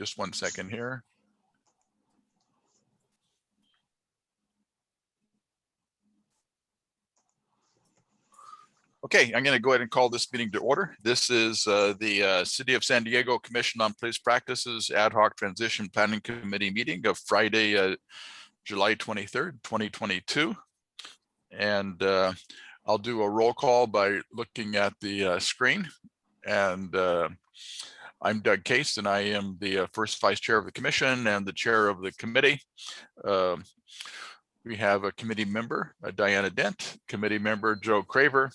Just 1 second here. Okay, I'm going to go ahead and call this meeting to order. This is the City of San Diego Commission on Police Practices Ad Hoc Transition Planning Committee meeting of Friday, July 23rd, 2022. And I'll do a roll call by looking at the screen. And I'm Doug Case, and I am the first vice chair of the commission and the chair of the committee. We have a committee member, Diana Dent, committee member, Joe Craver,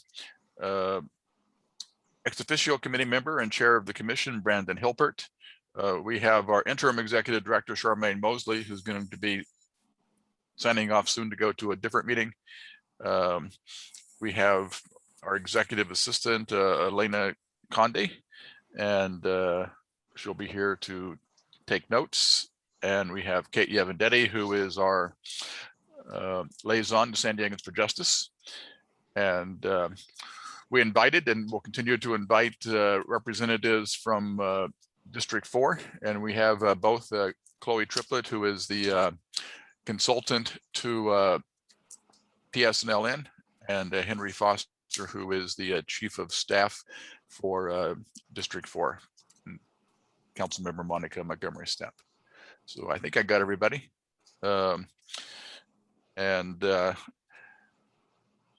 ex officio committee member and chair of the commission, Brandon Hilpert. We have our interim executive director, Charmaine Mosley, who's going to be signing off soon to go to a different meeting. We have our executive assistant, Elena Conde, and she'll be here to take notes. And we have Kate Yevendetti, who is our liaison to San Diegans for Justice. And we invited and will continue to invite representatives from District 4. And we have both Chloe Triplett, who is the consultant to PSNLN, and Henry Foster, who is the chief of staff for District 4, Councilmember Monica Montgomery Stepp. So I think I got everybody. Did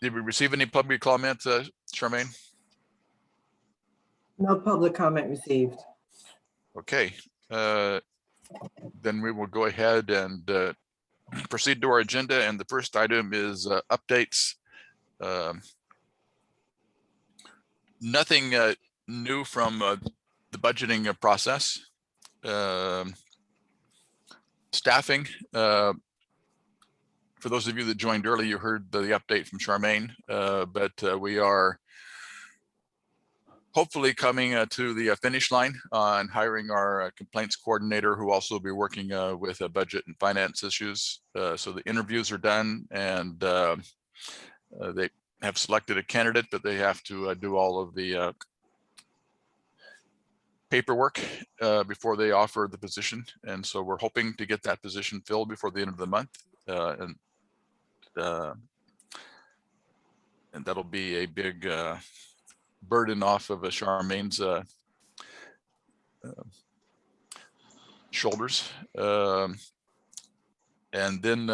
we receive any public comments, Charmaine? No public comment received. Okay, then we will go ahead and proceed to our agenda. And the first item is updates. Nothing new from the budgeting process. Staffing. For those of you that joined early, you heard the update from Charmaine, but we are hopefully coming to the finish line on hiring our complaints coordinator, who will also be working with budget and finance issues. So the interviews are done, and they have selected a candidate, but they have to do all of the paperwork before they offer the position. And so we're hoping to get that position filled before the end of the month. And that'll be a big burden off of Charmaine's shoulders. And then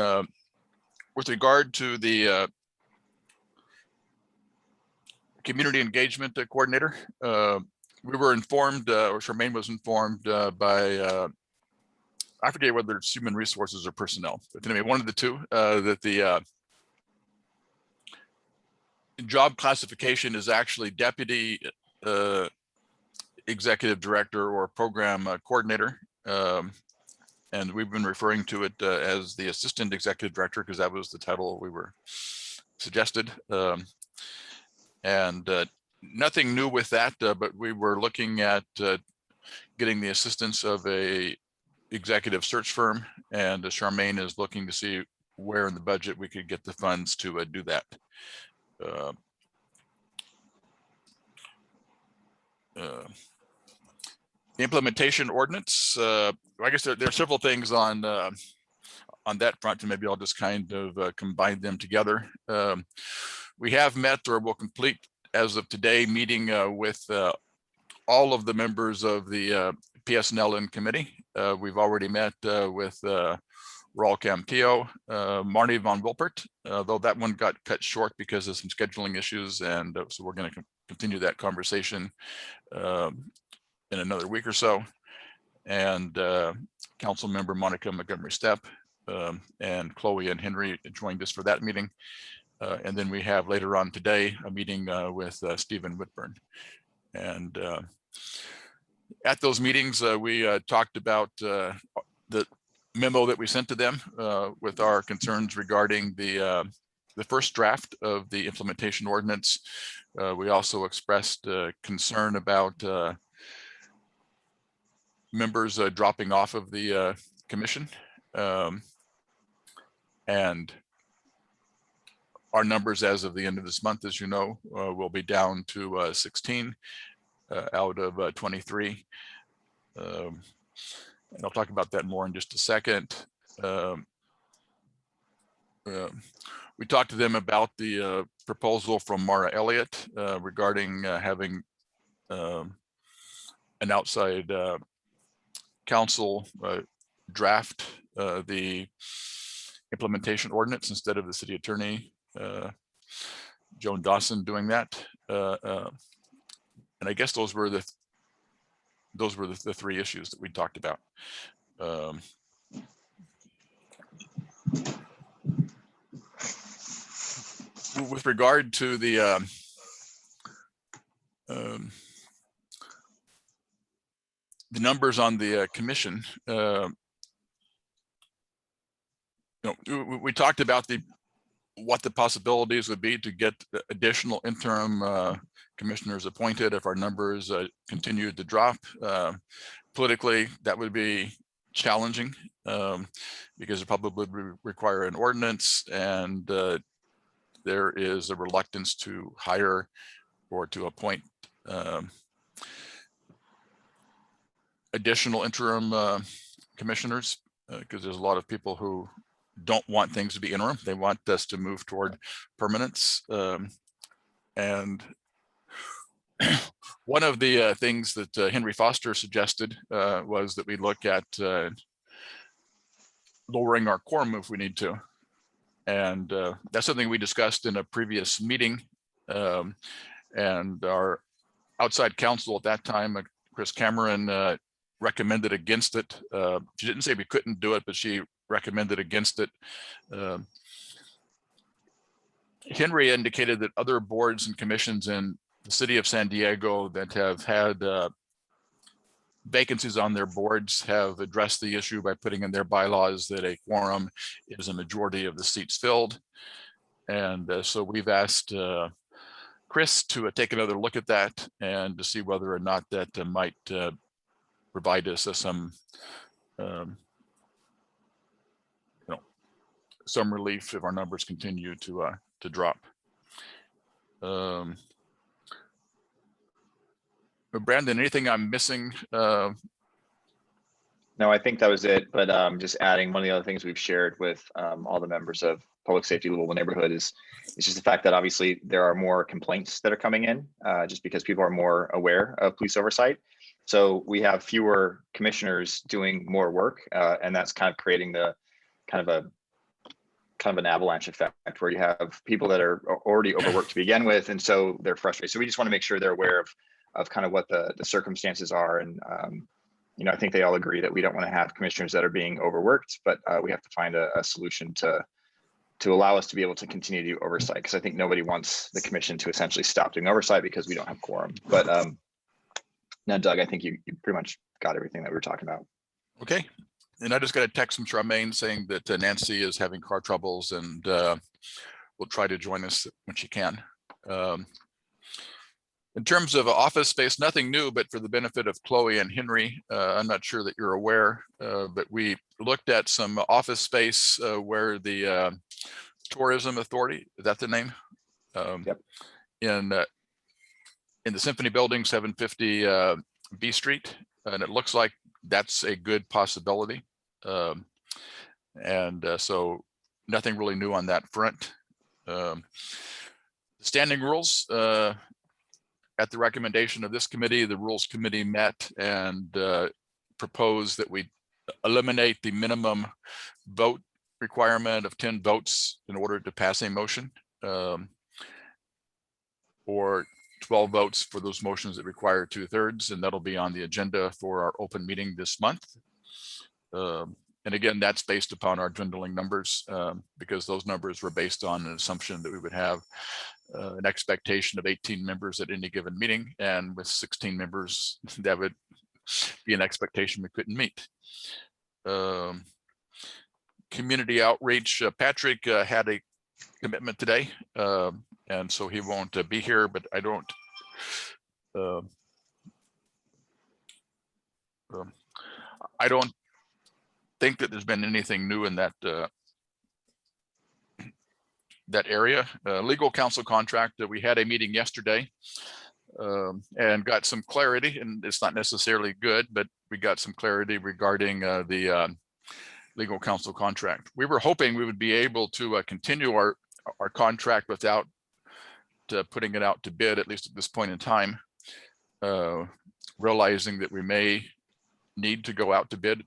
with regard to the community engagement coordinator, we were informed, or Charmaine was informed by, I forget whether it's human resources or personnel, but anyway, one of the two, that the job classification is actually deputy executive director or program coordinator. And we've been referring to it as the assistant executive director, because that was the title we were suggested. And nothing new with that, but we were looking at getting the assistance of a executive search firm, and Charmaine is looking to see where in the budget we could get the funds to do that. The implementation ordinance, I guess there are several things on that front, and maybe I'll just kind of combine them together. We have met, or will complete as of today, meeting with all of the members of the PSNLN committee. We've already met with Raul Campillo, Marnie von Wilpert, though that one got cut short because of some scheduling issues. And so we're going to continue that conversation in another week or so. And council member Monica Montgomery Stepp and Chloe and Henry joined us for that meeting. And then we have later on today a meeting with Stephen Whitburn. And at those meetings, we talked about the memo that we sent to them with our concerns regarding the first draft of the implementation ordinance. We also expressed concern about members dropping off of the commission. And our numbers as of the end of this month, as you know, will be down to 16 out of 23. And I'll talk about that more in just a second. We talked to them about the proposal from Mara Elliott regarding having an outside council draft the implementation ordinance instead of the city attorney, Joan Dawson, doing that. And I guess those were the three issues that we talked about. With regard to the numbers on the commission, we talked about what the possibilities would be to get additional interim commissioners appointed if our numbers continued to drop. Politically, that would be challenging because it probably would require an ordinance, and there is a reluctance to hire or to appoint additional interim commissioners because there's a lot of people who don't want things to be interim. They want us to move toward permanence. And one of the things that Henry Foster suggested was that we look at lowering our quorum if we need to. And that's something we discussed in a previous meeting. And our outside counsel at that time, Chris Cameron, recommended against it. She didn't say we couldn't do it, but she recommended against it. Henry indicated that other boards and commissions in the city of San Diego that have had vacancies on their boards have addressed the issue by putting in their bylaws that a quorum is a majority of the seats filled. And so we've asked Chris to take another look at that and to see whether or not that might provide us some some relief if our numbers continue to drop. Brandon, anything I'm missing? No, I think that was it. But just adding, one of the other things we've shared with all the members of Public Safety Louisville Neighborhood is just the fact that obviously there are more complaints that are coming in just because people are more aware of police oversight. So we have fewer commissioners doing more work, and that's kind of creating the kind of an avalanche effect where you have people that are already overworked to begin with, and so they're frustrated. So we just want to make sure they're aware of kind of what the circumstances are. And I think they all agree that we don't want to have commissioners that are being overworked, but we have to find a solution to allow us to be able to continue to do oversight, because I think nobody wants the commission to essentially stop doing oversight because we don't have quorum. But now, Doug, I think you pretty much got everything that we were talking about. Okay. And I just got a text from Charmaine saying that Nancy is having car troubles and will try to join us when she can. In terms of office space, nothing new, but for the benefit of Chloe and Henry, I'm not sure that you're aware, but we looked at some office space where the Tourism Authority, is that the name? Yep. In the Symphony Building, 750 B Street, and it looks like that's a good possibility. So nothing really new on that front. Standing rules, at the recommendation of this committee, the Rules Committee met and proposed that we eliminate the minimum vote requirement of 10 votes in order to pass a motion, or 12 votes for those motions that require 2/3, and that'll be on the agenda for our open meeting this month. And again, that's based upon our dwindling numbers, because those numbers were based on an assumption that we would have an expectation of 18 members at any given meeting, and with 16 members, that would be an expectation we couldn't meet. Community outreach, Patrick had a commitment today, and so he won't be here, but I don't think that there's been anything new in that that area. Legal counsel contract, we had a meeting yesterday. and got some clarity, and it's not necessarily good, but we got some clarity regarding the legal counsel contract. We were hoping we would be able to continue our contract without putting it out to bid, at least at this point in time, realizing that we may need to go out to bid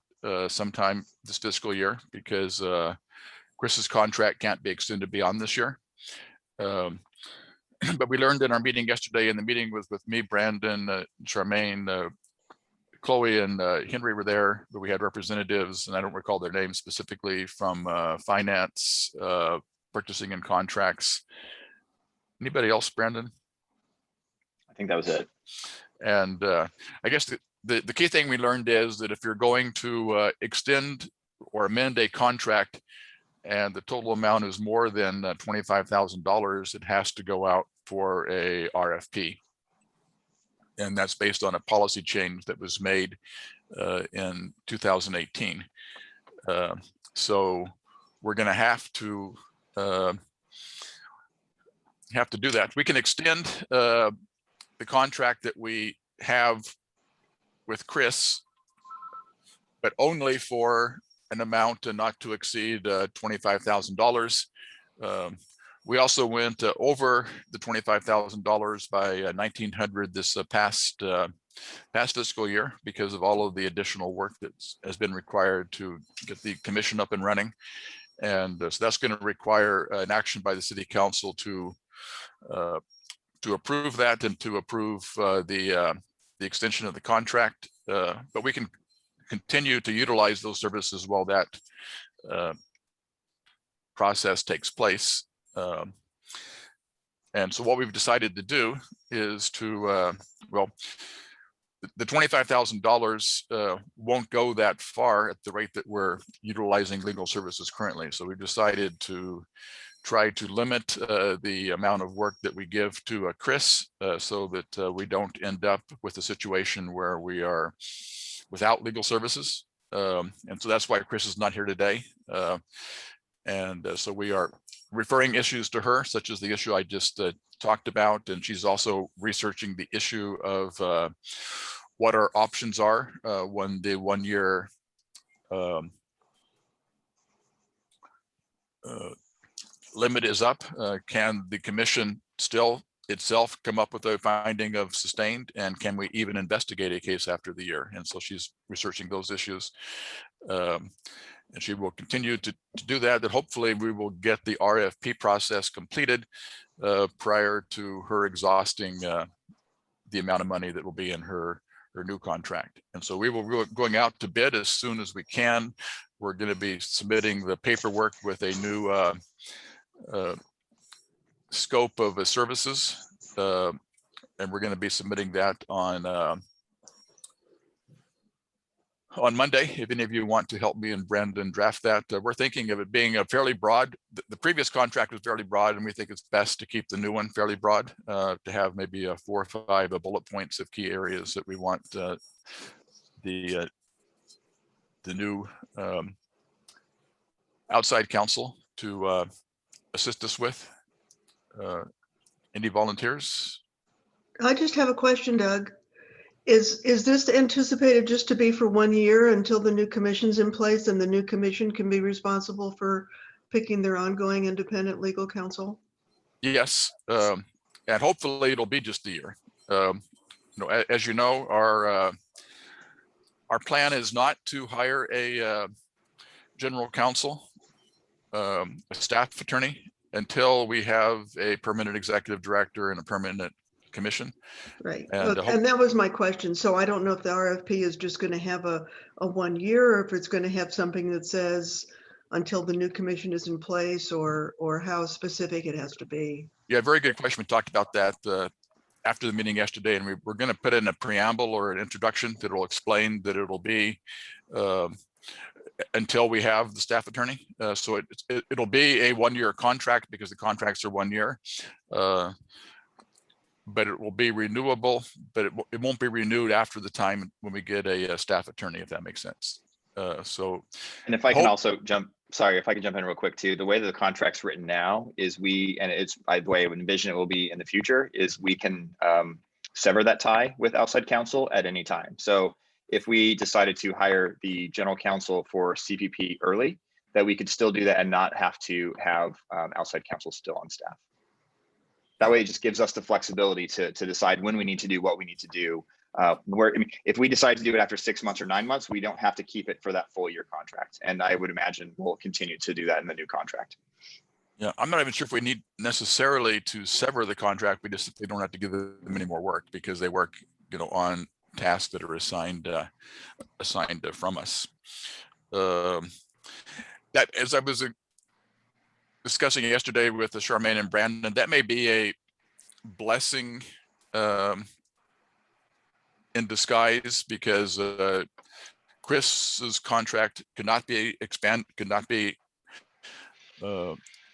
sometime this fiscal year, because Chris's contract can't be extended beyond this year. But we learned in our meeting yesterday, and the meeting was with me, Brandon, Charmaine, Chloe, and Henry were there, but we had representatives, and I don't recall their names specifically, from finance, purchasing and contracts. Anybody else, Brandon? I think that was it. And I guess the key thing we learned is that if you're going to extend or amend a contract and the total amount is more than $25,000, it has to go out for a RFP. And that's based on a policy change that was made in 2018. So we're going to have to do that. We can extend the contract that we have with Chris, but only for an amount not to exceed $25,000. We also went over the $25,000 by $1,900 this past fiscal year, because of all of the additional work that has been required to get the commission up and running. And so that's going to require an action by the city council to approve that and to approve the extension of the contract. But we can continue to utilize those services while that process takes place. And so what we've decided to do is to, well, the $25,000 won't go that far at the rate that we're utilizing legal services currently. So we've decided to try to limit the amount of work that we give to Chris, so that we don't end up with a situation where we are without legal services. And so that's why Chris is not here today. And so we are referring issues to her, such as the issue I just talked about. And she's also researching the issue of what our options are when the 1 year limit is up. Can the commission still itself come up with a finding of sustained, and can we even investigate a case after the year? And so she's researching those issues. And she will continue to do that, that hopefully we will get the RFP process completed prior to her exhausting the amount of money that will be in her new contract. And so we will be going out to bid as soon as we can. We're going to be submitting the paperwork with a new scope of services, and we're going to be submitting that on Monday. If any of you want to help me and Brandon draft that, we're thinking of it being a fairly broad. The previous contract was fairly broad, and we think it's best to keep the new one fairly broad, to have maybe 4 or 5 bullet points of key areas that we want the new outside counsel to assist us with. Any volunteers? I just have a question, Doug. Is this anticipated just to be for 1 year until the new commission's in place, and the new commission can be responsible for picking their ongoing independent legal counsel? Yes, and hopefully it'll be just a year. As you know, our plan is not to hire a general counsel, a staff attorney, until we have a permanent executive director and a permanent commission. Right. And, And that was my question. So I don't know if the RFP is just going to have a 1 year, or if it's going to have something that says until the new commission is in place, or how specific it has to be. Yeah, very good question. We talked about that after the meeting yesterday, and we're going to put in a preamble or an introduction that will explain that it'll be until we have the staff attorney. So it'll be a 1 year contract, because the contracts are 1 year. But it will be renewable, but it won't be renewed after the time when we get a staff attorney, if that makes sense. And if I can also jump, sorry, if I can jump in real quick too, the way that the contract's written now is and it's, by the way I would envision it will be in the future, is we can sever that tie with outside counsel at any time. So if we decided to hire the general counsel for CPP early, that we could still do that and not have to have outside counsel still on staff. That way it just gives us the flexibility to decide when we need to do what we need to do. If we decide to do it after 6 months or 9 months, we don't have to keep it for that full year contract. And I would imagine we'll continue to do that in the new contract. Yeah, I'm not even sure if we need necessarily to sever the contract. We just simply don't have to give them any more work because they work, on tasks that are assigned from us. That, as I was discussing yesterday with Charmaine and Brandon, that may be a blessing in disguise, because Chris's contract could not be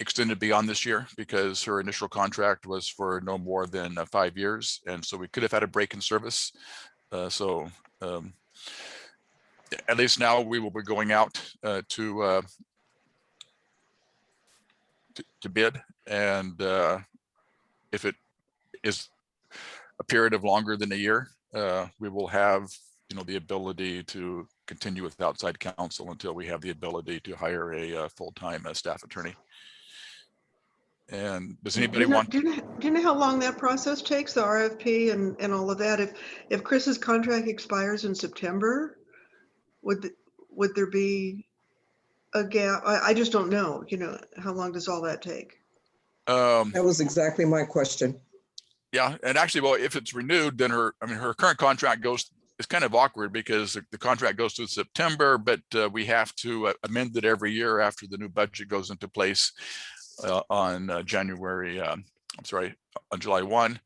extended beyond this year, because her initial contract was for no more than 5 years, and so we could have had a break in service. At least now we will be going out to bid, and if it is a period of longer than a year, we will have the ability to continue with outside counsel until we have the ability to hire a full-time staff attorney. And does anybody want? Do you know how long that process takes, the RFP and all of that? If Chris's contract expires in September, would there be a gap? I just don't know. How long does all that take? That was exactly my question. Yeah, and actually, well, if it's renewed, then her current contract goes. It's kind of awkward because the contract goes through September, but we have to amend it every year after the new budget goes into place on July 1.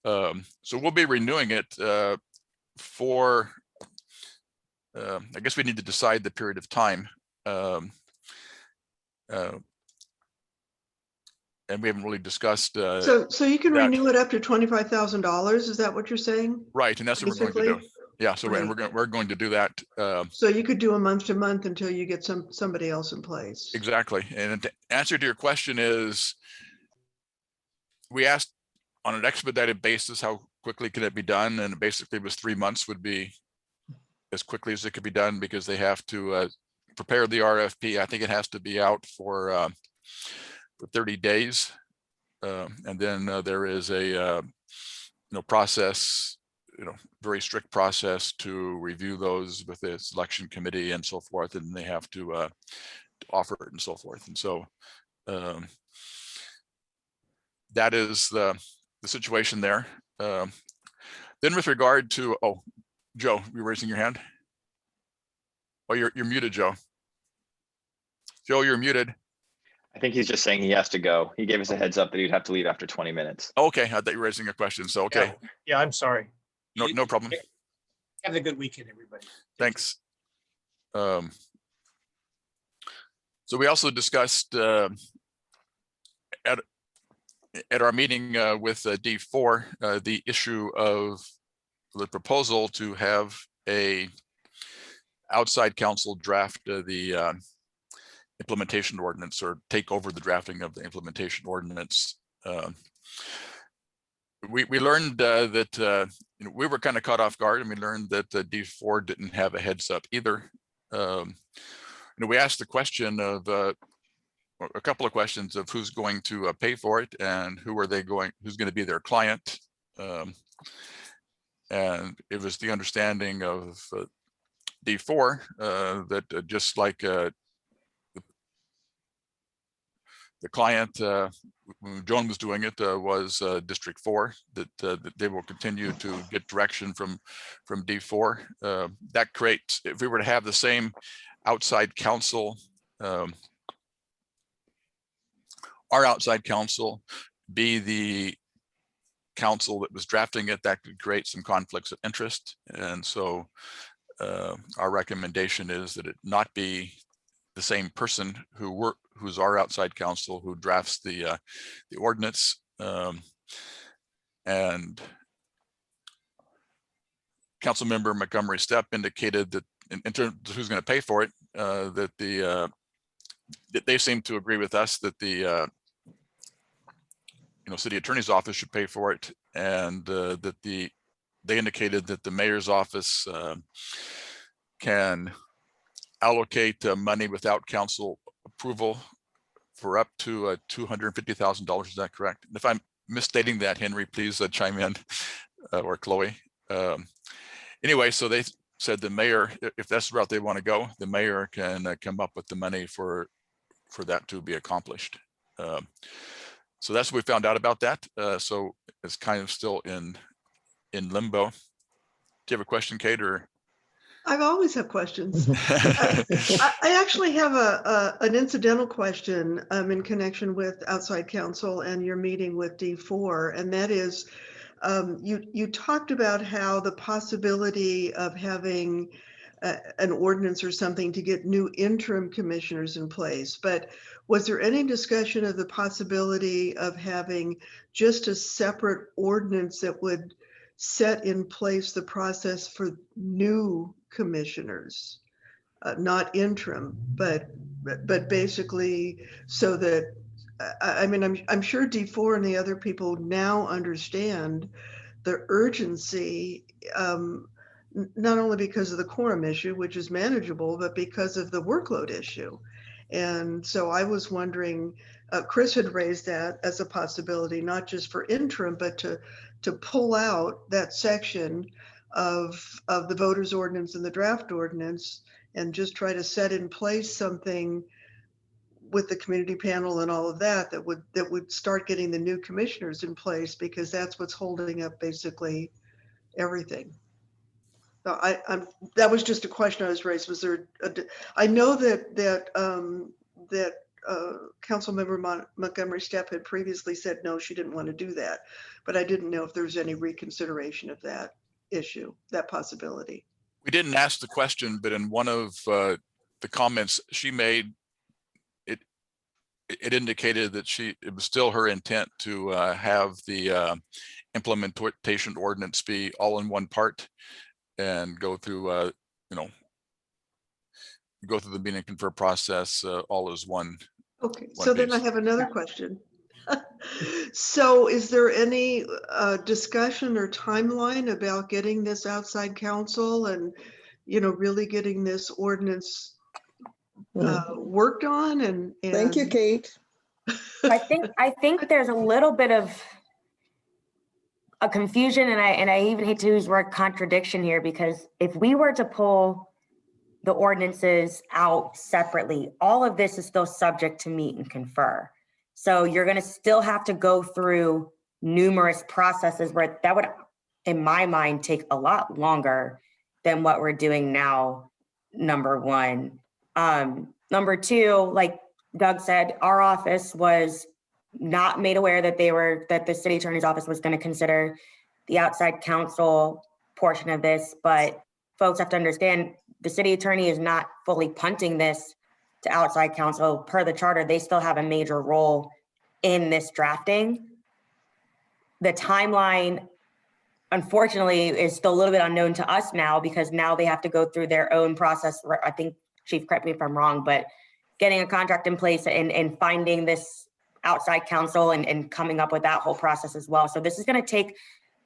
So we'll be renewing it for. I guess we need to decide the period of time. And we haven't really discussed. So you can renew it up to $25,000. Is that what you're saying? Right, and that's what we're going to do. Yeah, so right. we're going to do that. So you could do a month to month until you get somebody else in place. Exactly, and the answer to your question is, we asked on an expedited basis how quickly could it be done, and basically it was 3 months would be as quickly as it could be done, because they have to prepare the RFP. I think it has to be out for 30 days. And then there is a process, very strict process to review those with the selection committee and so forth, and they have to offer it and so forth. And so that is the situation there. Then with regard to, Joe, you're raising your hand. Oh, you're muted, Joe. Joe, you're muted. I think he's just saying he has to go. He gave us a heads up that he'd have to leave after 20 minutes. Okay, I thought you were raising a question. So, okay. Yeah, I'm sorry. No problem. Have a good weekend, everybody. Thanks. So we also discussed at our meeting with D4 the issue of the proposal to have a outside counsel draft the implementation ordinance, or take over the drafting of the implementation ordinance. We learned that we were kind of caught off guard, and we learned that D4 didn't have a heads up either. We asked the question of a couple of questions of who's going to pay for it, and who's going to be their client. And it was the understanding of D4 that just like the client, when Joan was doing it, was District 4, that they will continue to get direction from D4. That creates, if we were to have the same outside counsel, our outside counsel be the counsel that was drafting it, that could create some conflicts of interest. And so our recommendation is that it not be the same person who's our outside counsel who drafts the ordinance. And Councilmember Montgomery Stepp indicated that in terms of who's going to pay for it, that they seem to agree with us that the city attorney's office should pay for it, and that they indicated that the mayor's office can allocate money without council approval for up to $250,000. Is that correct? And if I'm misstating that, Henry, please chime in, or Chloe. Anyway, so they said the mayor, if that's the route they want to go, the mayor can come up with the money for that to be accomplished. So that's what we found out about that. So it's kind of still in limbo. Do you have a question, Kate, or? I've always have questions. I actually have an incidental question in connection with outside counsel and your meeting with D4, and that is, you talked about how the possibility of having an ordinance or something to get new interim commissioners in place, but was there any discussion of the possibility of having just a separate ordinance that would set in place the process for new commissioners, not interim, but basically so that, I mean, I'm sure D4 and the other people now understand the urgency, not only because of the quorum issue, which is manageable, but because of the workload issue. And so I was wondering, Chris had raised that as a possibility, not just for interim, but to pull out that section of the voters ordinance and the draft ordinance and just try to set in place something with the community panel and all of that would start getting the new commissioners in place, because that's what's holding up basically everything. So that was just a question I was raised. Was there I know that Councilmember Montgomery Steppe had previously said no, she didn't want to do that, but I didn't know if there was any reconsideration of that issue, that possibility. We didn't ask the question, but in one of the comments she made, it indicated that it was still her intent to have the implementation ordinance be all in one part and go through go through the meeting and confer process all as one. Okay, so then I have another question. So is there any discussion or timeline about getting this outside counsel and, really getting this ordinance worked on? And thank you, Kate. I think there's a little bit of a confusion, and I even hate to use the word contradiction here, because if we were to pull the ordinances out separately, all of this is still subject to meet and confer. So you're going to still have to go through numerous processes where that would, in my mind, take a lot longer than what we're doing now, number one. Number two, like Doug said, our office was not made aware that the city attorney's office was going to consider the outside counsel portion of this, but folks have to understand the city attorney is not fully punting this to outside counsel. Per the charter, they still have a major role in this drafting. The timeline, unfortunately, is still a little bit unknown to us now, because now they have to go through their own process. I think, Chief, correct me if I'm wrong, but getting a contract in place and finding this outside counsel and coming up with that whole process as well. So this is going to take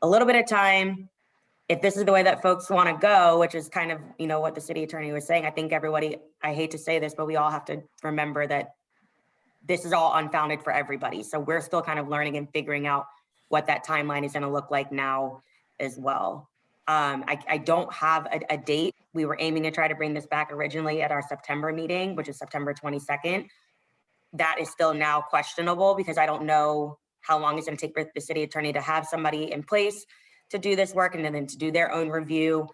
a little bit of time. If this is the way that folks want to go, which is kind of, what the city attorney was saying, I think everybody, I hate to say this, but we all have to remember that this is all unfounded for everybody. So we're still kind of learning and figuring out what that timeline is going to look like now as well. I don't have a date. We were aiming to try to bring this back originally at our September meeting, which is September 22nd. That is still now questionable, because I don't know how long it's going to take for the city attorney to have somebody in place to do this work, and then to do their own review,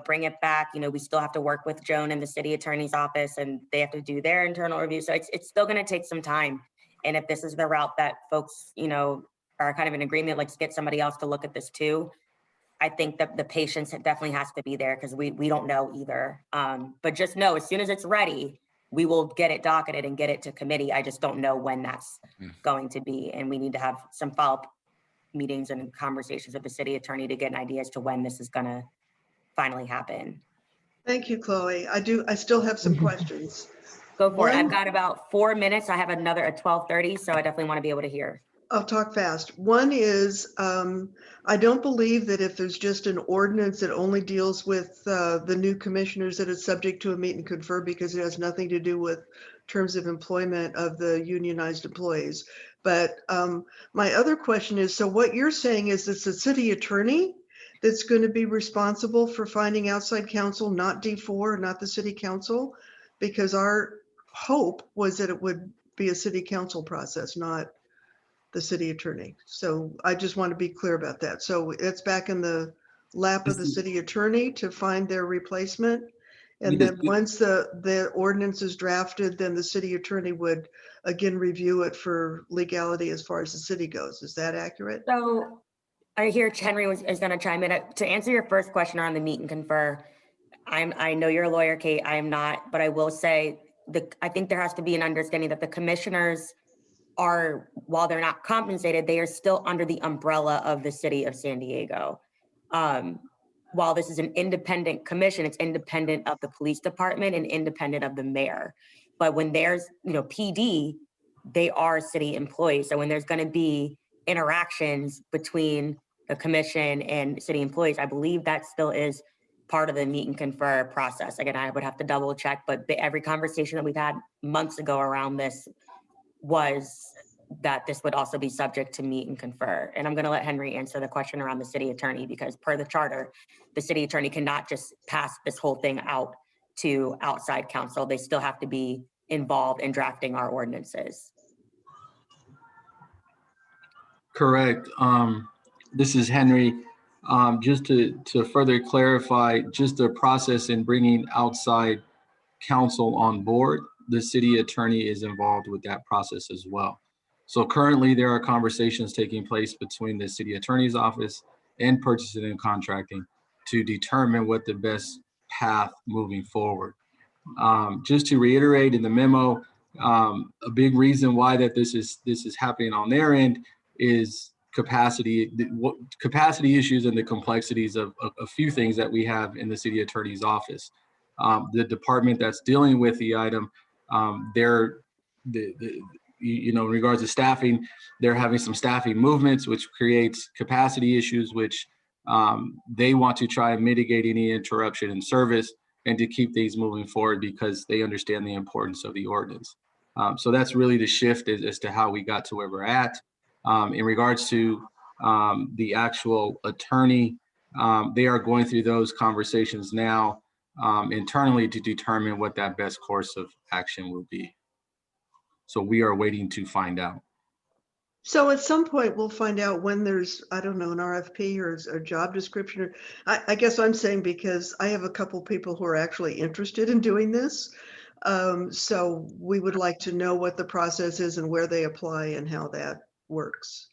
bring it back. We still have to work with Joan and the city attorney's office, and they have to do their internal review. So it's still going to take some time. And if this is the route that folks, are kind of in agreement, let's get somebody else to look at this too. I think that the patience definitely has to be there, because we don't know either. But just know, as soon as it's ready, we will get it docketed and get it to committee. I just don't know when that's going to be. And we need to have some follow-up meetings and conversations with the city attorney to get an idea as to when this is going to finally happen. Thank you, Chloe. I still have some questions. Go for it. I've got about 4 minutes. I have another at 12:30, so I definitely want to be able to hear. I'll talk fast. One is, I don't believe that if there's just an ordinance that only deals with the new commissioners, that it's subject to a meet and confer, because it has nothing to do with terms of employment of the unionized employees. But my other question is, so what you're saying is it's the city attorney that's going to be responsible for finding outside counsel, not D4, not the city council? Because our hope was that it would be a city council process, not the city attorney. So I just want to be clear about that. So it's back in the lap of the city attorney to find their replacement. And then once the ordinance is drafted, then the city attorney would again review it for legality as far as the city goes. Is that accurate? So I hear Henry is going to chime in. To answer your first question around the meet and confer, I know you're a lawyer, Kate. I am not, but I will say I think there has to be an understanding that the commissioners are, while they're not compensated, they are still under the umbrella of the city of San Diego. While this is an independent commission, it's independent of the police department and independent of the mayor. But when there's, PD, they are city employees. So when there's going to be interactions between the commission and city employees, I believe that still is part of the meet and confer process. Again, I would have to double check, but every conversation that we've had months ago around this was that this would also be subject to meet and confer. And I'm going to let Henry answer the question around the city attorney, because per the charter, the city attorney cannot just pass this whole thing out to outside counsel. They still have to be involved in drafting our ordinances. Correct. This is Henry. Just to further clarify, just the process in bringing outside counsel on board, the city attorney is involved with that process as well. So currently there are conversations taking place between the city attorney's office and purchasing and contracting to determine what the best path moving forward. Just to reiterate in the memo, a big reason why that this is happening on their end is capacity issues and the complexities of a few things that we have in the city attorney's office. The department that's dealing with the item, in regards to staffing, they're having some staffing movements, which creates capacity issues, which they want to try and mitigate any interruption in service and to keep things moving forward because they understand the importance of the ordinance. So that's really the shift as to how we got to where we're at. In regards to the actual attorney, they are going through those conversations now internally to determine what that best course of action will be. So we are waiting to find out. So at some point we'll find out when there's, I don't know, an RFP or a job description. Or I guess I'm saying because I have a couple people who are actually interested in doing this. So we would like to know what the process is and where they apply and how that works.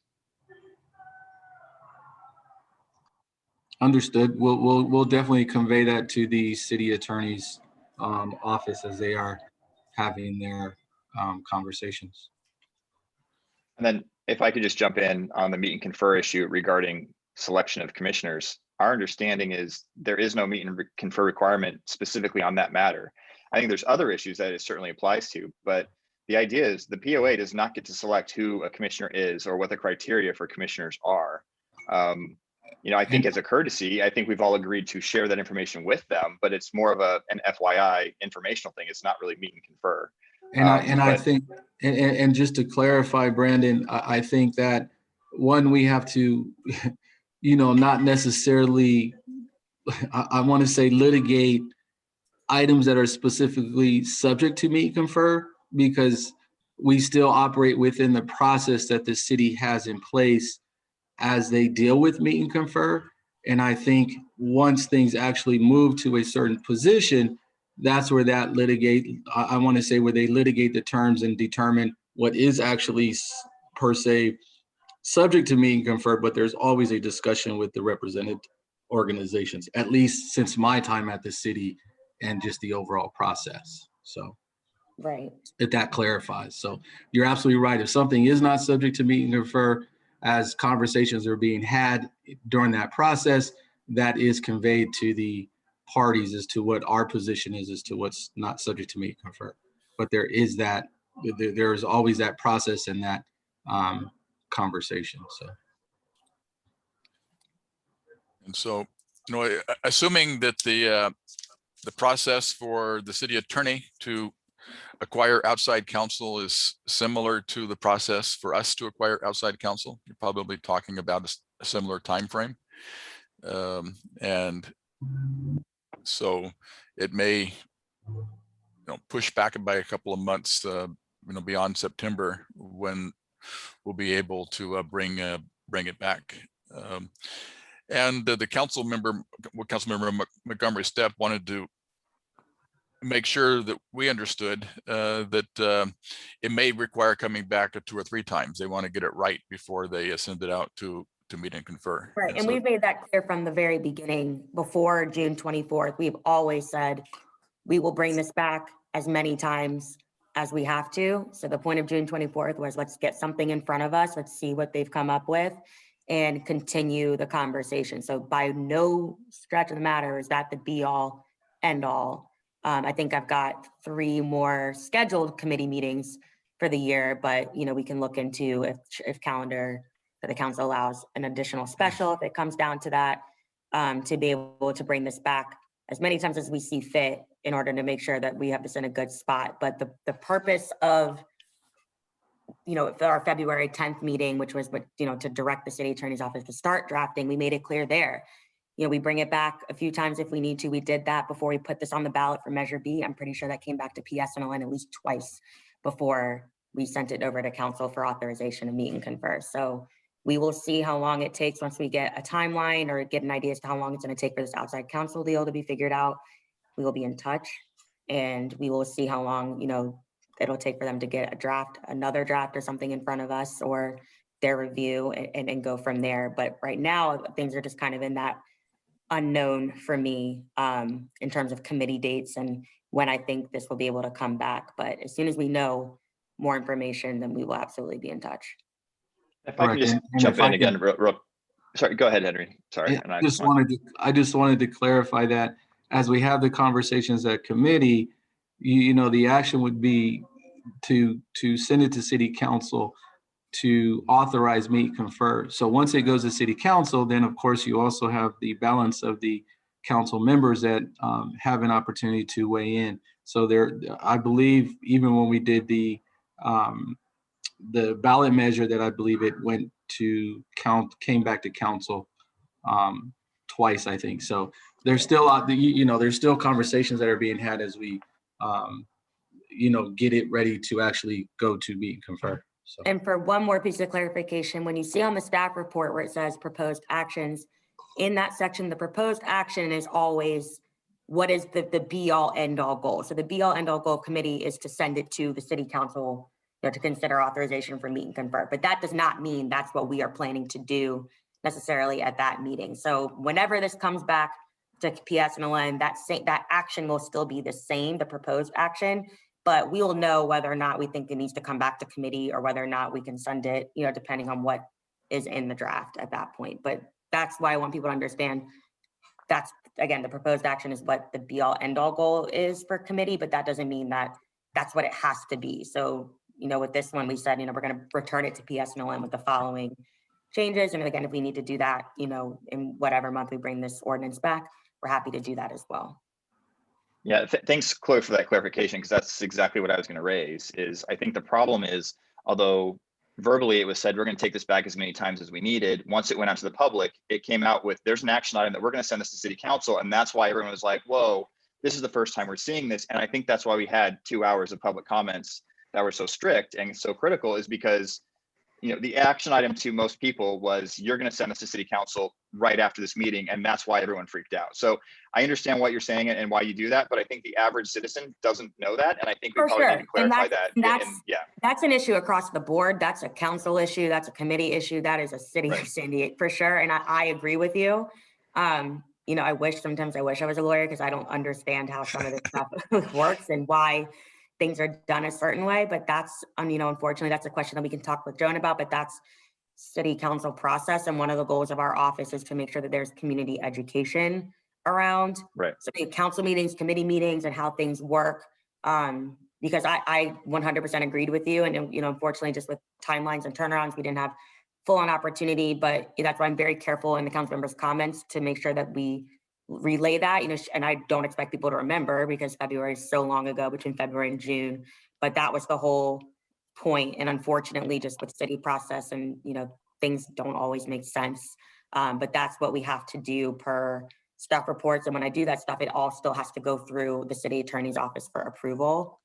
Understood. We'll definitely convey that to the city attorney's office as they are having their conversations. And then if I could just jump in on the meet and confer issue regarding selection of commissioners, our understanding is there is no meet and confer requirement specifically on that matter. I think there's other issues that it certainly applies to, but the idea is the POA does not get to select who a commissioner is or what the criteria for commissioners are. I think as a courtesy, I think we've all agreed to share that information with them, but it's more of an FYI informational thing. It's not really meet and confer. I think, and just to clarify, Brandon, I think that one, we have to, not necessarily, I want to say litigate items that are specifically subject to meet and confer, because we still operate within the process that the city has in place as they deal with meet and confer. And I think once things actually move to a certain position, that's where that I want to say where they litigate the terms and determine what is actually per se subject to meet and confer, but there's always a discussion with the represented organizations, at least since my time at the city and just the overall process. So right, if that clarifies. So you're absolutely right. If something is not subject to meet and confer, as conversations are being had during that process, that is conveyed to the parties as to what our position is as to what's not subject to meet and confer. But there is always that process and that conversation. So. And so, assuming that the process for the city attorney to acquire outside counsel is similar to the process for us to acquire outside counsel, you're probably talking about a similar time frame. And so it may push back by a couple of months beyond September, when we'll be able to bring it back. And the Councilmember Montgomery Stepp wanted to make sure that we understood that it may require coming back 2 or 3 times. They want to get it right before they send it out to meet and confer. Right, and so we've made that clear from the very beginning. Before June 24th, we've always said we will bring this back as many times as we have to. So the point of June 24th was, let's get something in front of us. Let's see what they've come up with and continue the conversation. So by no stretch of the matter is that the be all end all. I think I've got 3 more scheduled committee meetings for the year, but we can look into if calendar that the council allows an additional special, if it comes down to that, to be able to bring this back as many times as we see fit in order to make sure that we have this in a good spot. But the purpose of our February 10th meeting, which was to direct the city attorney's office to start drafting, we made it clear there. We bring it back a few times if we need to. We did that before we put this on the ballot for Measure B. I'm pretty sure that came back to PSNLN at least twice before we sent it over to council for authorization to meet and confer. So we will see how long it takes once we get a timeline or get an idea as to how long it's going to take for this outside counsel deal to be figured out. We will be in touch, and we will see how long it'll take for them to get another draft or something in front of us, or their review, and go from there. But right now things are just kind of in that unknown for me in terms of committee dates and when I think this will be able to come back. But as soon as we know more information, then we will absolutely be in touch. If I can just jump in again, real. Sorry, go ahead, Henry. Sorry. I just wanted to clarify that as we have the conversations at committee, the action would be to send it to city council to authorize, meet, confer. So once it goes to city council, then of course you also have the balance of the council members that have an opportunity to weigh in. So I believe even when we did the ballot measure, that I believe it came back to council twice, I think. So there's still there's still conversations that are being had as we get it ready to actually go to meet and confer. So. And for one more piece of clarification, when you see on the staff report where it says proposed actions, in that section, the proposed action is always what is the be all end all goal. So the be all end all goal committee is to send it to the city council to consider authorization for meet and confer. But that does not mean that's what we are planning to do necessarily at that meeting. So whenever this comes back to PSNLN, that action will still be the same, the proposed action, but we will know whether or not we think it needs to come back to committee or whether or not we can send it, depending on what is in the draft at that point. But that's why I want people to understand that's, again, the proposed action is what the be all end all goal is for committee, but that doesn't mean that that's what it has to be. So, with this one, we said, we're going to return it to PSNLN with the following changes. And again, if we need to do that, in whatever month we bring this ordinance back, we're happy to do that as well. Yeah, thanks, Chloe, for that clarification, because that's exactly what I was going to raise. Is I think the problem is, although verbally it was said we're going to take this back as many times as we needed, once it went out to the public, it came out with there's an action item that we're going to send this to city council, and that's why everyone was like, whoa, this is the first time we're seeing this. And I think that's why we had 2 hours of public comments that were so strict and so critical, is because the action item to most people was you're going to send this to city council right after this meeting, and that's why everyone freaked out. So I understand what you're saying and why you do that, but I think the average citizen doesn't know that, and I think we probably need to clarify that. That's an issue across the board. That's a council issue. That's a committee issue. That is a city of San Diego for sure. And I agree with you. Sometimes I wish I was a lawyer, because I don't understand how some of this stuff works and why things are done a certain way, but that's, unfortunately, that's a question that we can talk with Joan about, but that's city council process. And one of the goals of our office is to make sure that there's community education around council meetings, committee meetings, and how things work. Because I 100% agreed with you. And, unfortunately, just with timelines and turnarounds, we didn't have full-on opportunity, but that's why I'm very careful in the council members' comments to make sure that we relay that, and I don't expect people to remember because February is so long ago, between February and June, but that was the whole point. And unfortunately, just with city process and, things don't always make sense. But that's what we have to do per staff reports. And when I do that stuff, it all still has to go through the city attorney's office for approval.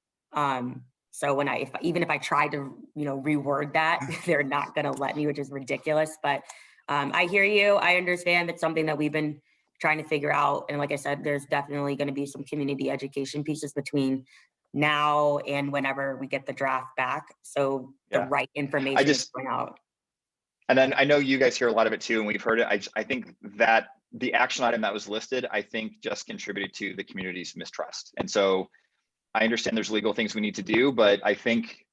So when even if I try to, reword that, they're not going to let me, which is ridiculous. But I hear you. I understand it's something that we've been trying to figure out. And like I said, there's definitely going to be some community education pieces between now and whenever we get the draft back. So the right information is going out. And then I know you guys hear a lot of it too, and we've heard it. I think that the action item that was listed, I think just contributed to the community's mistrust. And so I understand there's legal things we need to do, but I think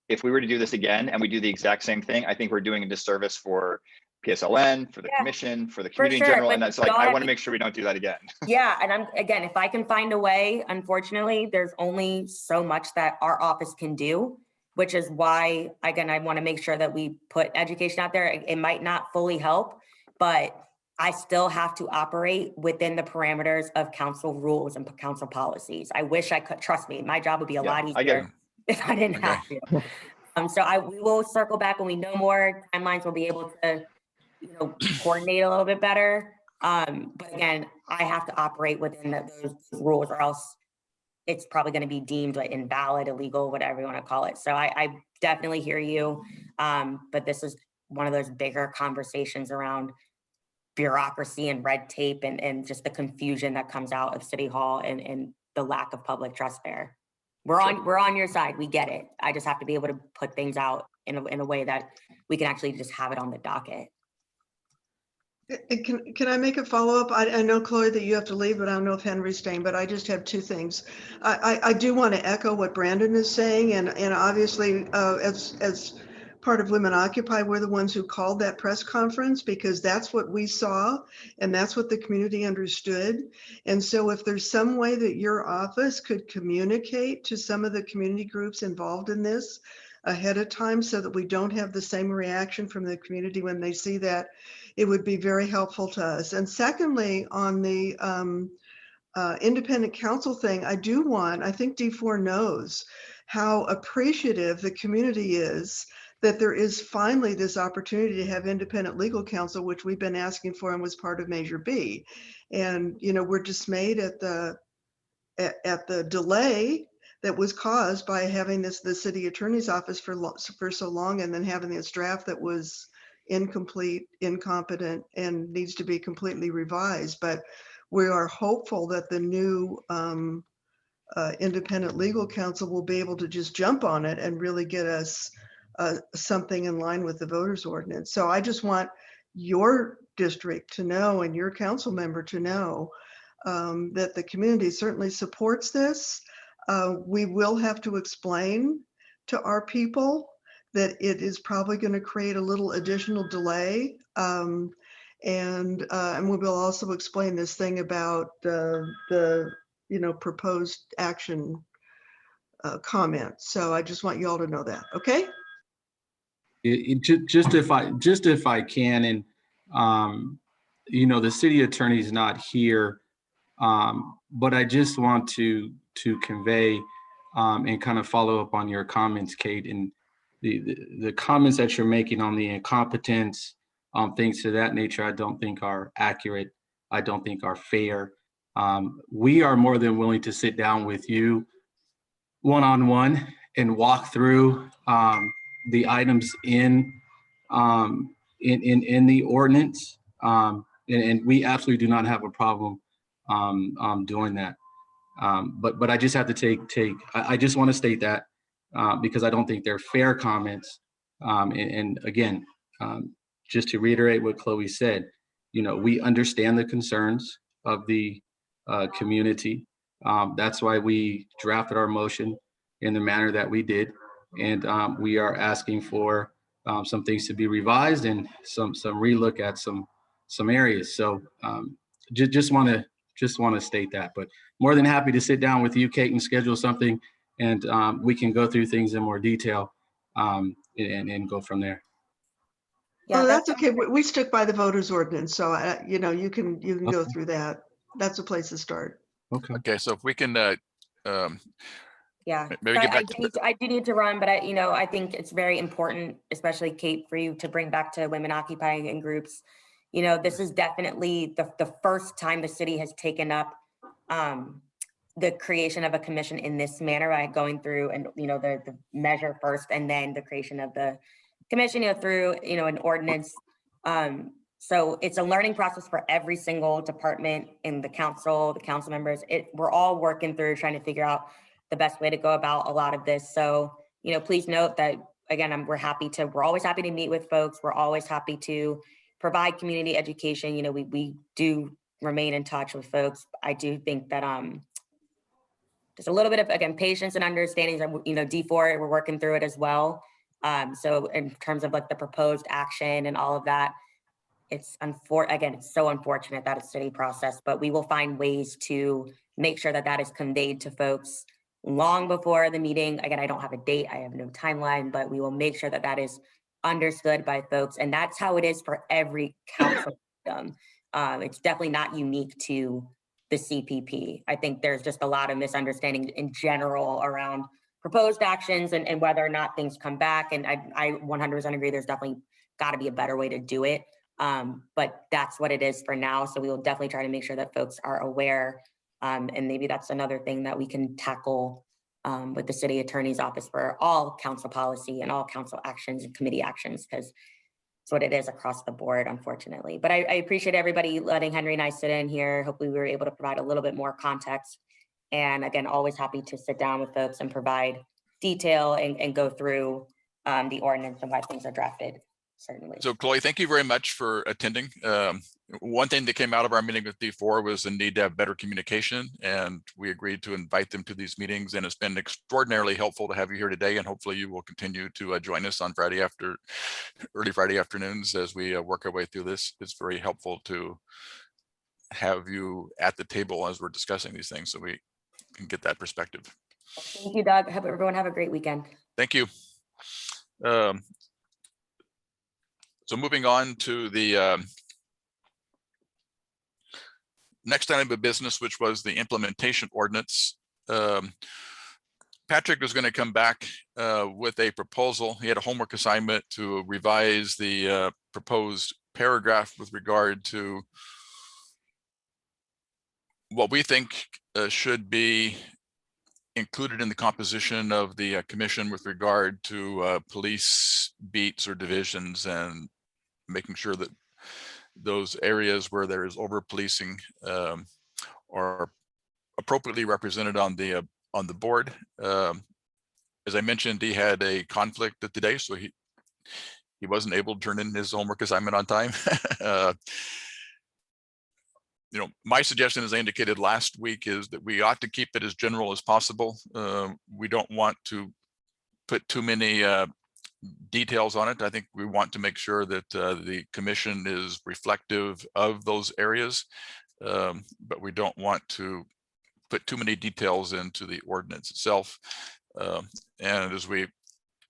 if we were to do this again and we do the exact same thing, I think we're doing a disservice for PSLN, for the commission, for the community in general. And that's like, I want to make sure we don't do that again. Yeah. And again, if I can find a way, unfortunately, there's only so much that our office can do, which is why, again, I want to make sure that we put education out there. It might not fully help, but I still have to operate within the parameters of council rules and council policies. I wish I could, trust me, my job would be a lot easier if I didn't have to. So we will circle back when we know more timelines. We'll be able to, coordinate a little bit better. But again, I have to operate within those rules, or else it's probably going to be deemed like invalid, illegal, whatever you want to call it. So I definitely hear you. But this is one of those bigger conversations around bureaucracy and red tape and just the confusion that comes out of City Hall and the lack of public trust there. We're on your side. We get it. I just have to be able to put things out in a way that we can actually just have it on the docket. Can I make a follow-up? I know, Chloe, that you have to leave, but I don't know if Henry's staying, but I just have two things. I do want to echo what Brandon is saying, and obviously as part of Women Occupy, we're the ones who called that press conference because that's what we saw and that's what the community understood. And so if there's some way that your office could communicate to some of the community groups involved in this ahead of time so that we don't have the same reaction from the community when they see that, it would be very helpful to us. And secondly, on the independent counsel thing, I think D4 knows how appreciative the community is that there is finally this opportunity to have independent legal counsel, which we've been asking for and was part of Measure B. And, we're dismayed at the delay that was caused by having the city attorney's office for so long, and then having this draft that was incomplete, incompetent, and needs to be completely revised. But we are hopeful that the new independent legal counsel will be able to just jump on it and really get us something in line with the voters ordinance. So I just want your district to know and your council member to know that the community certainly supports this. We will have to explain to our people that it is probably going to create a little additional delay. And we will also explain this thing about the proposed action comments. So I just want you all to know that, okay? Just if I can, and the city attorney is not here, but I just want to convey and kind of follow up on your comments, Kate, and the comments that you're making on the incompetence, things of that nature, I don't think are accurate. I don't think are fair. We are more than willing to sit down with you one-on-one and walk through the items in the ordinance, and we absolutely do not have a problem doing that. But I just have to I just want to state that because I don't think they're fair comments. And again, just to reiterate what Chloe said, we understand the concerns of the community. That's why we drafted our motion in the manner that we did. And we are asking for some things to be revised and some relook at some areas. So just want to state that, but more than happy to sit down with you, Kate, and schedule something, and we can go through things in more detail and go from there. Yeah, Oh, that's okay. We stuck by the voters ordinance, so you know, you can go Okay. through that. That's a place to start. Okay. Okay, so if we can Yeah, maybe but get I back to, I do need to run, but I think it's very important, especially Kate, for you to bring back to women occupying in groups. This is definitely the first time the city has taken up the creation of a commission in this manner, by going through and, the measure first and then the creation of the commission, through, an ordinance. So it's a learning process for every single department in the council members. We're all working through trying to figure out the best way to go about a lot of this. So, please note that, again, we're always happy to meet with folks. We're always happy to provide community education. We do remain in touch with folks. I do think that there's a little bit of, again, patience and understanding that, D4, we're working through it as well. So in terms of like the proposed action and all of that, it's so unfortunate that it's a city process, but we will find ways to make sure that that is conveyed to folks long before the meeting. Again, I don't have a date, I have no timeline, but we will make sure that that is understood by folks. And that's how it is for every council system. It's definitely not unique to the CPP. I think there's just a lot of misunderstanding in general around proposed actions and whether or not things come back. And I 100% agree, there's definitely got to be a better way to do it. But that's what it is for now. So we will definitely try to make sure that folks are aware. And maybe that's another thing that we can tackle with the city attorney's office for all council policy and all council actions and committee actions, because it's what it is across the board, unfortunately. But I appreciate everybody letting Henry and I sit in here. Hopefully we were able to provide a little bit more context. And again, always happy to sit down with folks and provide detail and go through the ordinance and why things are drafted. Certainly. so Chloe, thank you very much for attending. One thing that came out of our meeting with D4 was the need to have better communication, and we agreed to invite them to these meetings, and it's been extraordinarily helpful to have you here today, and hopefully you will continue to join us on early Friday afternoons as we work our way through this. It's very helpful to have you at the table as we're discussing these things so we can get that perspective. Thank you, Doug. Hope everyone have a great weekend. Thank you. So moving on to the next item of business, which was the implementation ordinance. Patrick was going to come back with a proposal. He had a homework assignment to revise the proposed paragraph with regard to what we think should be included in the composition of the commission with regard to police beats or divisions, and making sure that those areas where there is over policing are appropriately represented on the board. As I mentioned, he had a conflict today, so he wasn't able to turn in his homework assignment on time. My suggestion, as I indicated last week, is that we ought to keep it as general as possible. We don't want to put too many details on it. I think we want to make sure that the commission is reflective of those areas, but we don't want to put too many details into the ordinance itself. And as we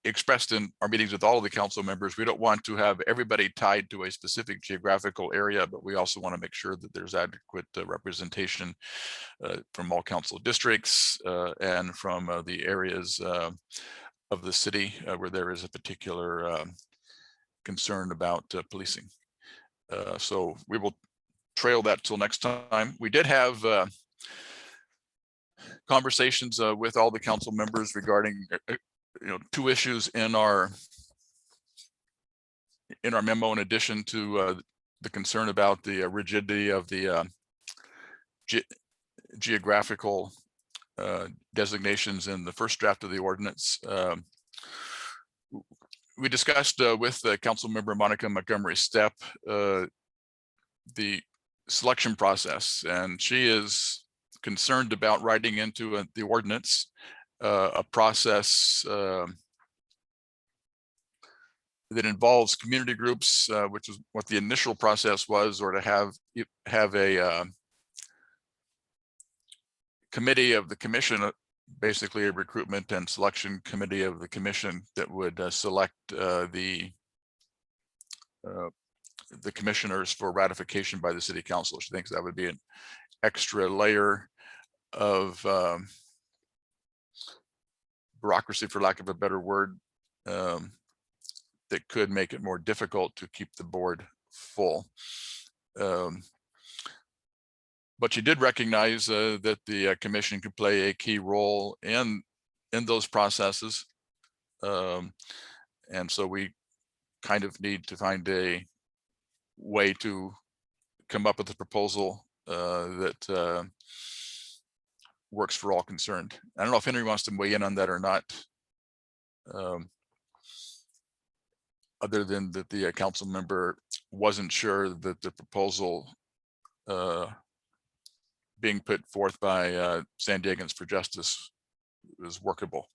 expressed in our meetings with all of the council members, we don't want to have everybody tied to a specific geographical area, but we also want to make sure that there's adequate representation from all council districts and from the areas of the city where there is a particular concern about policing. So we will trail that till next time. We did have conversations with all the council members regarding two issues in our memo, in addition to the concern about the rigidity of the geographical designations in the first draft of the ordinance. We discussed with the council member Monica Montgomery Stepp the selection process, and she is concerned about writing into the ordinance a process that involves community groups, which is what the initial process was, or to have a committee of the commission, basically a recruitment and selection committee of the commission that would select the the commissioners for ratification by the city council. She thinks that would be an extra layer of bureaucracy, for lack of a better word, that could make it more difficult to keep the board full. But you did recognize that the commission could play a key role in those processes. And so we kind of need to find a way to come up with a proposal that works for all concerned. I don't know if Henry wants to weigh in on that or not. Other than that the council member wasn't sure that the proposal being put forth by San Diegans for Justice was workable.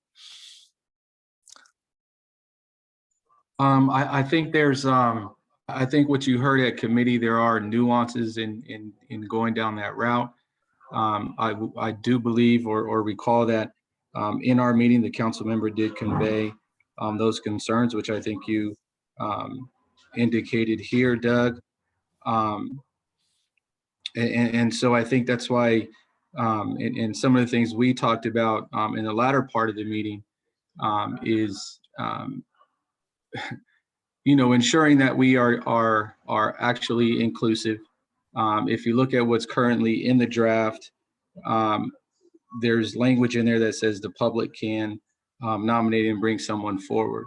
I think there's, I think what you heard at committee, there are nuances in going down that route. I do believe or recall that in our meeting, the council member did convey those concerns, which I think you indicated here, Doug. And so I think that's why, and some of the things we talked about in the latter part of the meeting is, ensuring that we are actually inclusive. If you look at what's currently in the draft, there's language in there that says the public can nominate and bring someone forward,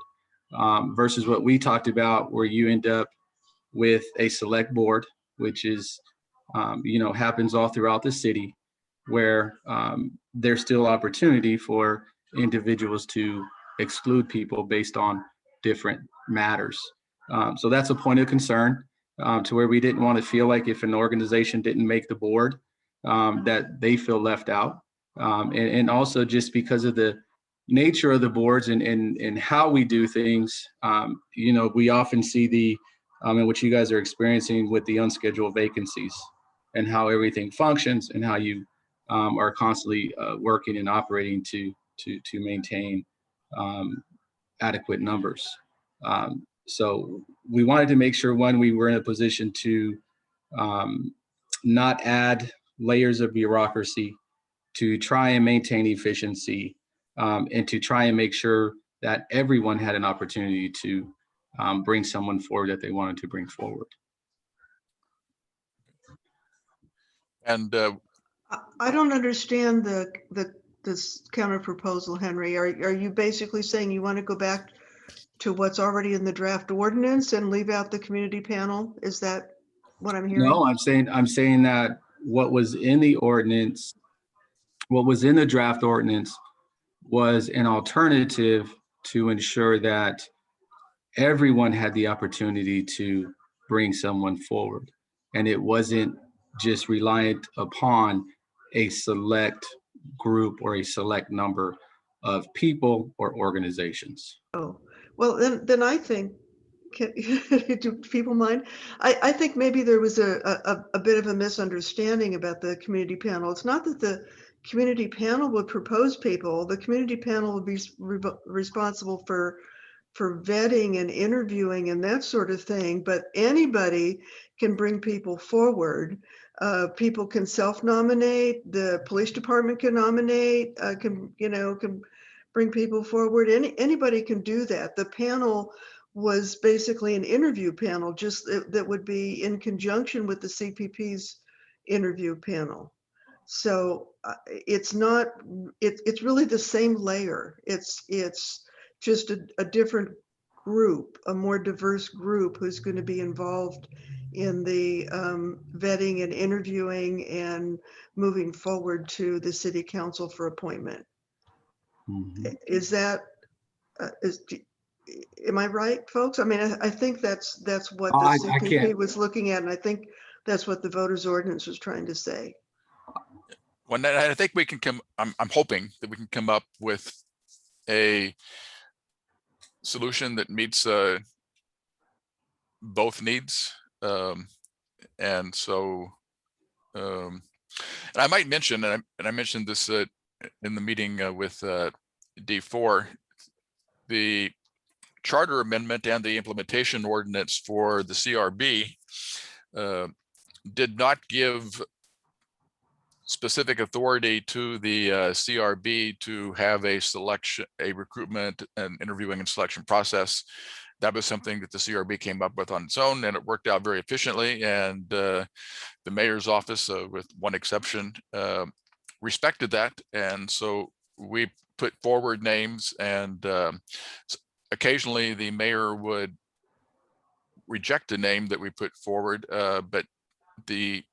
versus what we talked about, where you end up with a select board, which is, happens all throughout the city, where there's still opportunity for individuals to exclude people based on different matters. So that's a point of concern, to where we didn't want to feel like if an organization didn't make the board, that they feel left out. And also just because of the nature of the boards and how we do things, we often see and what you guys are experiencing with the unscheduled vacancies and how everything functions and how you are constantly working and operating to maintain adequate numbers. So we wanted to make sure, one, we were in a position to not add layers of bureaucracy, to try and maintain efficiency, and to try and make sure that everyone had an opportunity to bring someone forward that they wanted to bring forward. And I don't understand this counter proposal, Henry. Are you basically saying you want to go back to what's already in the draft ordinance and leave out the community panel? Is that what I'm hearing? No, I'm saying that what was in the ordinance, what was in the draft ordinance was an alternative to ensure that everyone had the opportunity to bring someone forward. And it wasn't just reliant upon a select group or a select number of people or organizations. Oh, well, then I think, do people mind? I think maybe there was a bit of a misunderstanding about the community panel. It's not that the community panel would propose people. The community panel would be responsible for vetting and interviewing and that sort of thing, but anybody can bring people forward. People can self-nominate, the police department can nominate, can bring people forward. Anybody can do that. The panel was basically an interview panel, just that would be in conjunction with the CPP's interview panel. So it's not, it's really the same layer. It's just a different group, a more diverse group who's going to be involved in the vetting and interviewing and moving forward to the city council for appointment. Mm-hmm. Is that, am I right, folks? I mean, I think that's what the CPP was looking at, and I think that's what the voters ordinance was trying to say. Well, I think we can I'm hoping that we can come up with a solution that meets both needs. And so, and I might mention, and I mentioned this in the meeting with D4, the charter amendment and the implementation ordinance for the CRB did not give specific authority to the CRB to have a recruitment and interviewing and selection process. That was something that the CRB came up with on its own, and it worked out very efficiently. And the mayor's office, with one exception, respected that. And so we put forward names, and occasionally the mayor would reject a name that we put forward, but the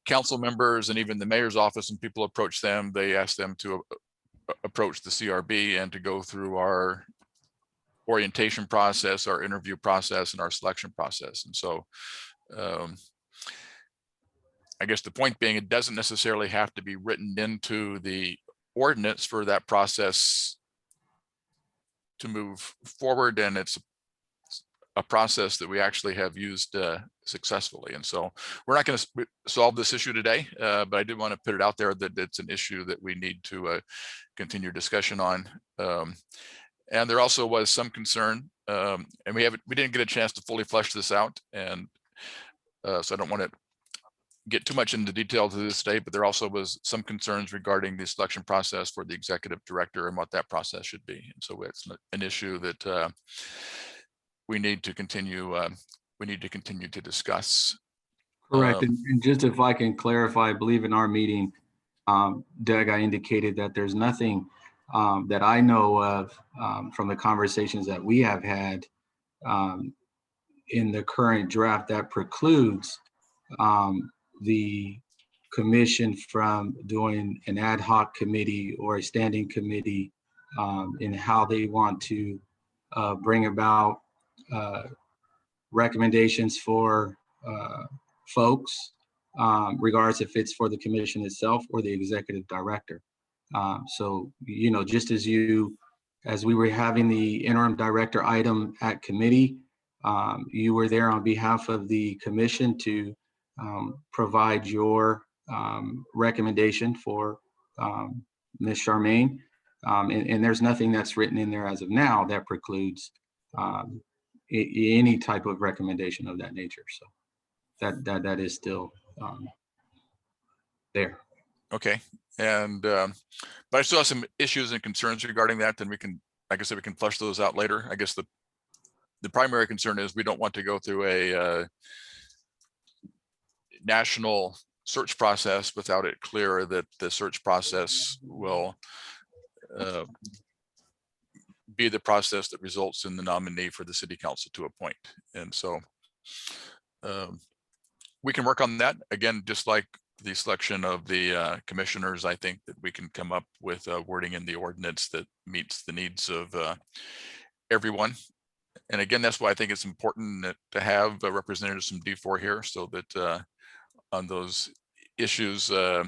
council members and even the mayor's office, and people approach them, they ask them to approach the CRB and to go through our orientation process, our interview process, and our selection process. And so I guess the point being, it doesn't necessarily have to be written into the ordinance for that process to move forward, and it's a process that we actually have used successfully. And so we're not going to solve this issue today, but I did want to put it out there that it's an issue that we need to continue discussion on. And there also was some concern, and we didn't get a chance to fully flesh this out, and so I don't want to get too much into detail to this day, but there also was some concerns regarding the selection process for the executive director and what that process should be. And so it's an issue that we need to continue to discuss. Correct. And just if I can clarify, I believe in our meeting, Doug, I indicated that there's nothing that I know of from the conversations that we have had in the current draft that precludes the commission from doing an ad hoc committee or a standing committee in how they want to bring about recommendations for folks, regardless if it's for the commission itself or the executive director. So, just as we were having the interim director item at committee, you were there on behalf of the commission to provide your recommendation for Ms. Charmaine. And there's nothing that's written in there as of now that precludes any type of recommendation of that nature. So that is still there. Okay. And but I still have some issues and concerns regarding that. Then we can, like I said, we can flesh those out later. I guess the primary concern is we don't want to go through a national search process without it clear that the search process will be the process that results in the nominee for the city council to appoint. And so we can work on that. Again, just like the selection of the commissioners, I think that we can come up with wording in the ordinance that meets the needs of everyone. And again, that's why I think it's important to have representatives from D4 here, so that on those issues where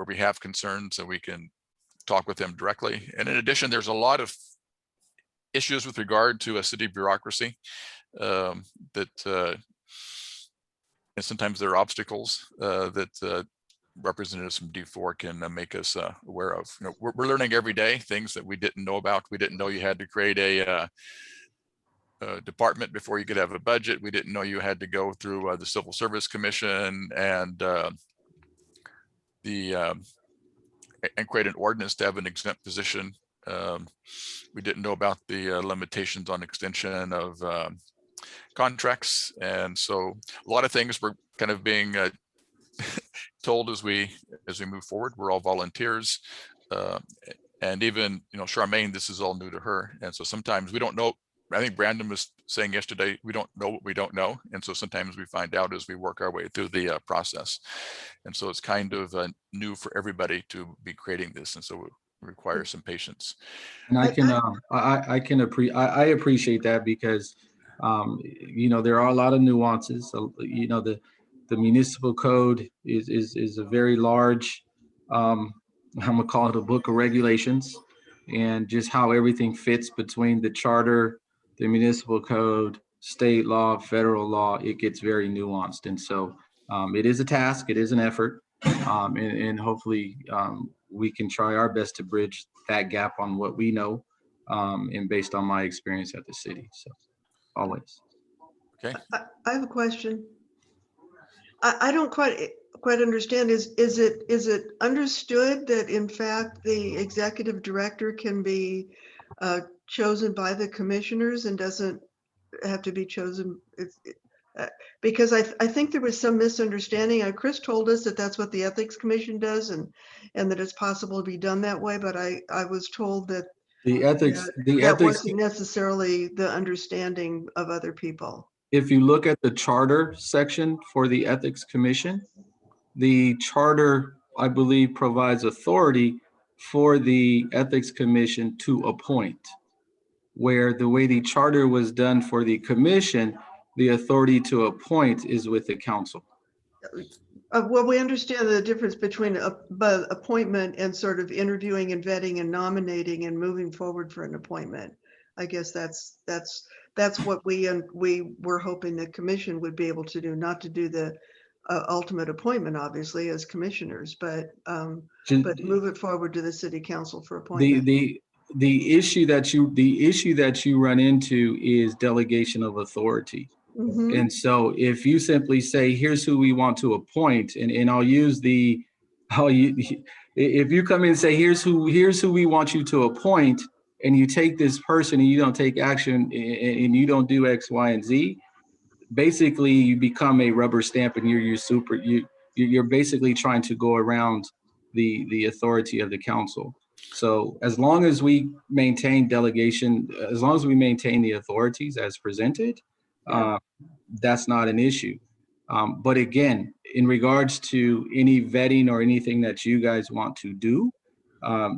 we have concerns, that we can talk with them directly. And in addition, there's a lot of issues with regard to a city bureaucracy that and sometimes there are obstacles that representatives from D4 can make us aware of. We're learning every day things that we didn't know about. We didn't know you had to create a department before you could have a budget. We didn't know you had to go through the Civil Service Commission and create an ordinance to have an exempt position. We didn't know about the limitations on extension of contracts. And so a lot of things were kind of being told as we move forward. We're all volunteers. And even, Charmaine, this is all new to her. And so sometimes we don't know. I think Brandon was saying yesterday, we don't know what we don't know. And so sometimes we find out as we work our way through the process. And so it's kind of new for everybody to be creating this. And so it requires some patience. And I appreciate that, because there are a lot of nuances. So, the municipal code is a very large, I'm gonna call it a book of regulations, and just how everything fits between the charter, the municipal code, state law, federal law, it gets very nuanced. And so it is a task, it is an effort, and hopefully we can try our best to bridge that gap on what we know and based on my experience at the city. So always. Okay. I have a question. I don't quite understand. Is it understood that in fact the executive director can be chosen by the commissioners and doesn't have to be chosen? Because I think there was some misunderstanding. Chris told us that that's what the Ethics Commission does, and that it's possible to be done that way. But I was told that that wasn't necessarily the understanding of other people. If you look at the charter section for the Ethics Commission, the charter, I believe, provides authority for the Ethics Commission to appoint, where the way the charter was done for the commission, the authority to appoint is with the council. Well, we understand the difference between appointment and sort of interviewing and vetting and nominating and moving forward for an appointment. I guess that's what we were hoping the commission would be able to do, not to do the ultimate appointment, obviously, as commissioners, but move it forward to the city council for appointment. The issue that you run into is delegation of authority. Mm-hmm. And so if you simply say, here's who we want to appoint, and if you come in and say, here's who we want you to appoint, and you take this person and you don't take action and you don't do X, Y, and Z, basically you become a rubber stamp and you're basically trying to go around the authority of the council. So as long as we maintain delegation, as long as we maintain the authorities as presented, that's not an issue. But again, in regards to any vetting or anything that you guys want to do,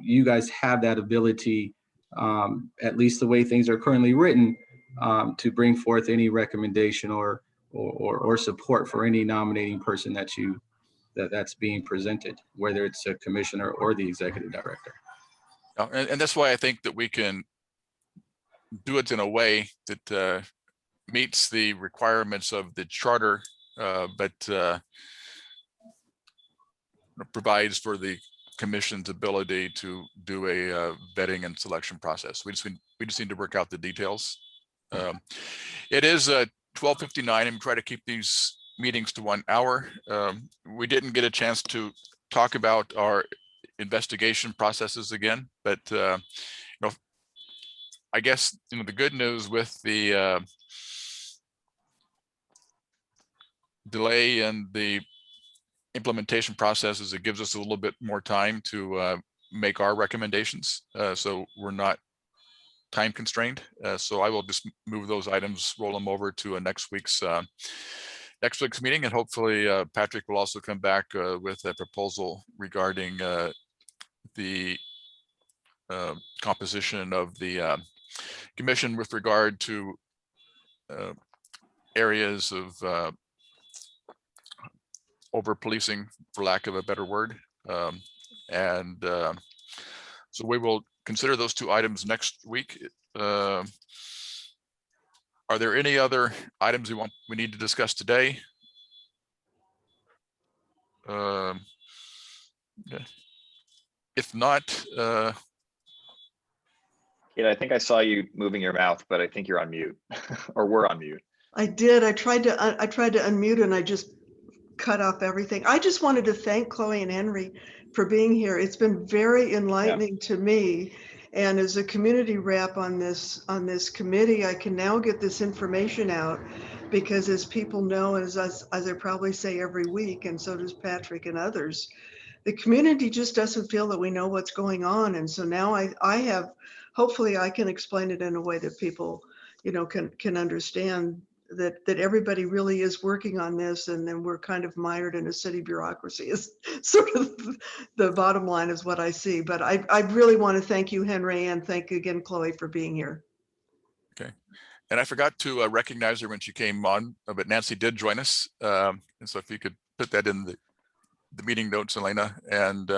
you guys have that ability, at least the way things are currently written, to bring forth any recommendation or support for any nominating person that's being presented, whether it's a commissioner or the executive director. And that's why I think that we can do it in a way that meets the requirements of the charter, but provides for the commission's ability to do a vetting and selection process. We just need to work out the details. It is 12:59, and we try to keep these meetings to 1 hour. We didn't get a chance to talk about our investigation processes again, but I guess the good news with the delay in the implementation process is it gives us a little bit more time to make our recommendations, so we're not time constrained. So I will just move those items, roll them over to a next week's meeting, and hopefully Patrick will also come back with a proposal regarding the composition of the commission with regard to areas of over policing, for lack of a better word. So we will consider those two items next week. Are there any other items we need to discuss today? If not, Kate, I think I saw you moving your mouth, but I think you're on mute or we're on mute. I did. I tried to unmute and I just cut off everything. I just wanted to thank Chloe and Henry for being here. It's been very enlightening to me. And as a community rep on this committee, I can now get this information out, because as people know, as I probably say every week, and so does Patrick and others, the community just doesn't feel that we know what's going on. And so now I have, hopefully I can explain it in a way that people, can understand that everybody really is working on this, and then we're kind of mired in a city bureaucracy is sort of the bottom line is what I see. But I really want to thank you, Henry, and thank you again, Chloe, for being here. okay. And I forgot to recognize her when she came on, but Nancy did join us. And so if you could put that in the meeting notes, Elena. And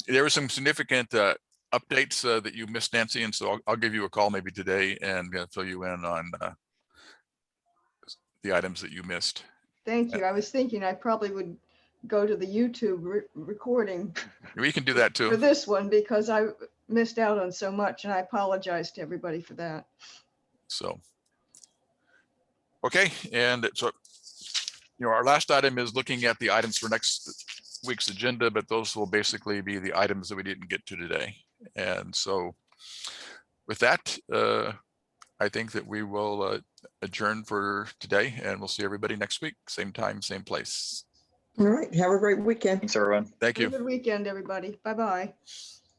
there were some significant updates that you missed, Nancy. And so I'll give you a call maybe today and fill you in on the items that you missed. Thank you. I was thinking I probably would go to the YouTube recording. We can do that too. For this one, because missed out on so much, and I apologize to everybody for that. So, okay, and so, our last item is looking at the items for next week's agenda, but those will basically be the items that we didn't get to today. And so with that, I think that we will adjourn for today, and we'll see everybody next week, same time, same place. All right. Have a great weekend. Thanks, everyone. Thank Have you. a good weekend, everybody. Bye-bye.